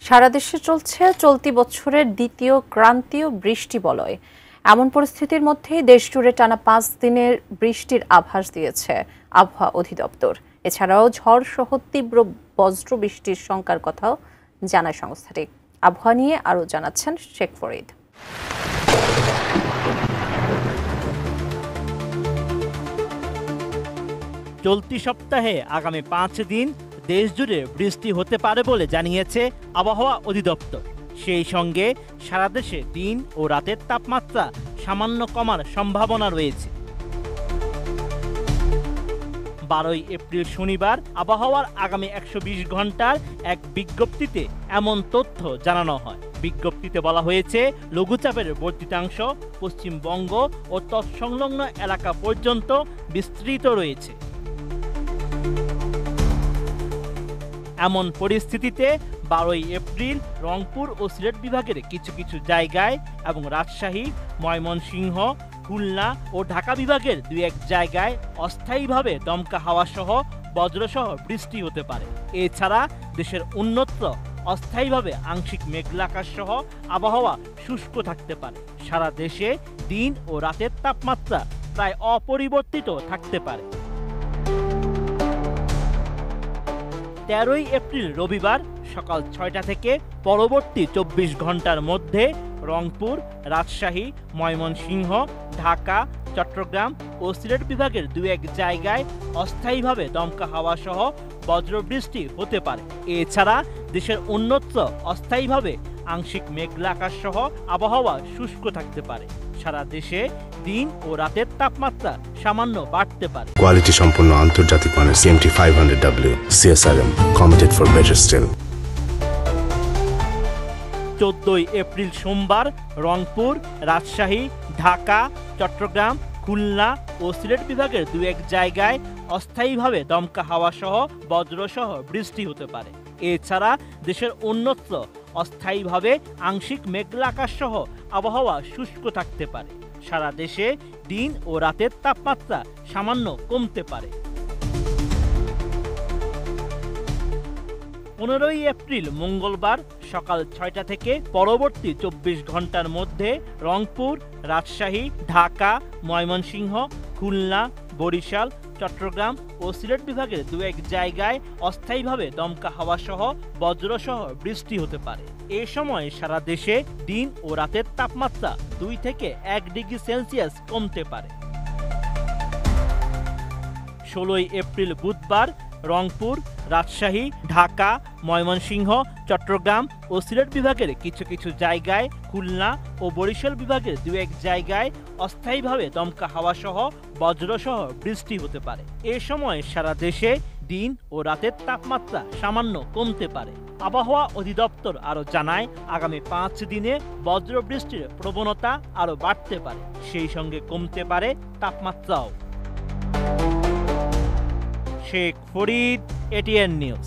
সারা দেশে চলছে চলতি বছরের দ্বিতীয় ক্রান্তীয় বৃষ্টি বলয়। এমন পরিস্থিতির মধ্যে দেশজুড়ে টানা 5 দিনের বৃষ্টির আভাস দিয়েছে আবহাওয়া অধিদপ্তর। এছাড়াও ঝড় সহ তীব্র বজ্র বৃষ্টির শঙ্কার কথাও জানায় সংস্থাটি। আবহাওয়া নিয়ে আরও জানাচ্ছেন শেখ ফরিদ। চলতি সপ্তাহে আগামী 5 দিন দেশজুড়ে বৃষ্টি হতে পারে বলে জানিয়েছে আবহাওয়া অধিদপ্তর। সেই সঙ্গে সারা দেশে দিন ও রাতের তাপমাত্রা সামান্য কমার সম্ভাবনা রয়েছে। 12 এপ্রিল শনিবার আবহাওয়ার আগামী 120 ঘন্টার এক বিজ্ঞপ্তিতে এমন তথ্য জানানো হয়। বিজ্ঞপ্তিতে বলা হয়েছে, লঘুচাপের বর্ধিতাংশ পশ্চিমবঙ্গ ও তৎসংলগ্ন এলাকা পর্যন্ত বিস্তৃত রয়েছে। এমন পরিস্থিতিতে 12 এপ্রিল রংপুর ও সিলেট বিভাগের কিছু কিছু জায়গায় এবং রাজশাহী, ময়মনসিংহ, খুলনা ও ঢাকা বিভাগের 2-1 জায়গায় অস্থায়ীভাবে দমকা হাওয়া সহ বজ্রসহ বৃষ্টি হতে পারে। এছাড়া দেশের অন্যত্র অস্থায়ীভাবে আংশিক মেঘলা আকাশ সহ আবহাওয়া শুষ্ক থাকতে পারে। সারা দেশে দিন ও রাতের তাপমাত্রা প্রায় অপরিবর্তিত থাকতে পারে। 13 এপ্রিল রবিবার সকাল 6টা থেকে পরবর্তী 24 ঘন্টার মধ্যে রংপুর, রাজশাহী, ময়মনসিংহ, ঢাকা, চট্টগ্রাম ও সিলেট বিভাগের 2-1 জায়গায় অস্থায়ীভাবে দমকা হাওয়া সহ বজ্রবৃষ্টি হতে পারে। এছাড়া দেশের অন্যত্র অস্থায়ীভাবে আংশিক মেঘলা আকাশ সহ আবহাওয়া শুষ্ক থাকতে পারে। সারা দেশে দিন ও রাতের তাপমাত্রা সামান্য বাড়তে পারে। কোয়ালিটি সম্পন্ন আন্তর্জাতিক মানের CMT 500W CSRM committed for better still। 14 April সোমবার রংপুর, রাজশাহী, ঢাকা, চট্টগ্রাম, খুলনা ও সিলেট বিভাগের 2-1 জায়গায় অস্থায়ীভাবে দমকা হাওয়া সহ বজ্রসহ বৃষ্টি হতে পারে। এছাড়া দেশের অন্যত্র অস্থায়ীভাবে আংশিক মেঘলা আকাশ সহ আবহাওয়া শুষ্ক থাকতে পারে। সারা দেশে দিন ও রাতের তাপমাত্রা সামান্য কমতে পারে। 15 এপ্রিল মঙ্গলবার সকাল 6টা থেকে পরবর্তী 24 ঘন্টার মধ্যে রংপুর, রাজশাহী, ঢাকা, ময়মনসিংহ, খুলনা, বরিশাল, চট্টগ্রাম ও সিলেট বিভাগের 2-1 জায়গায় অস্থায়ীভাবে দমকা হাওয়া সহ বজ্রসহ বৃষ্টি হতে পারে। এ সময় সারা দেশে দিন ও রাতের তাপমাত্রা 2 থেকে 1 ডিগ্রি সেলসিয়াস কমতে পারে। 16 এপ্রিল বুধবার রংপুর, রাজশাহী, ঢাকা, ময়মনসিংহ, চট্টগ্রাম ও সিলেট বিভাগের কিছু কিছু জায়গায়, খুলনা ও বরিশাল বিভাগের 2-1 জায়গায় অস্থায়ীভাবে দমকা হাওয়া সহ বজ্রসহ বৃষ্টি হতে পারে। এ সময় সারা দেশে দিন ও রাতের তাপমাত্রা সামান্য কমতে পারে। আবহাওয়া অধিদপ্তর আরও জানায়, আগামী 5 দিনে বজ্র বৃষ্টির প্রবণতা আরও বাড়তে পারে, সেই সঙ্গে কমতে পারে তাপমাত্রাও। Sheikh Farid, ATN news.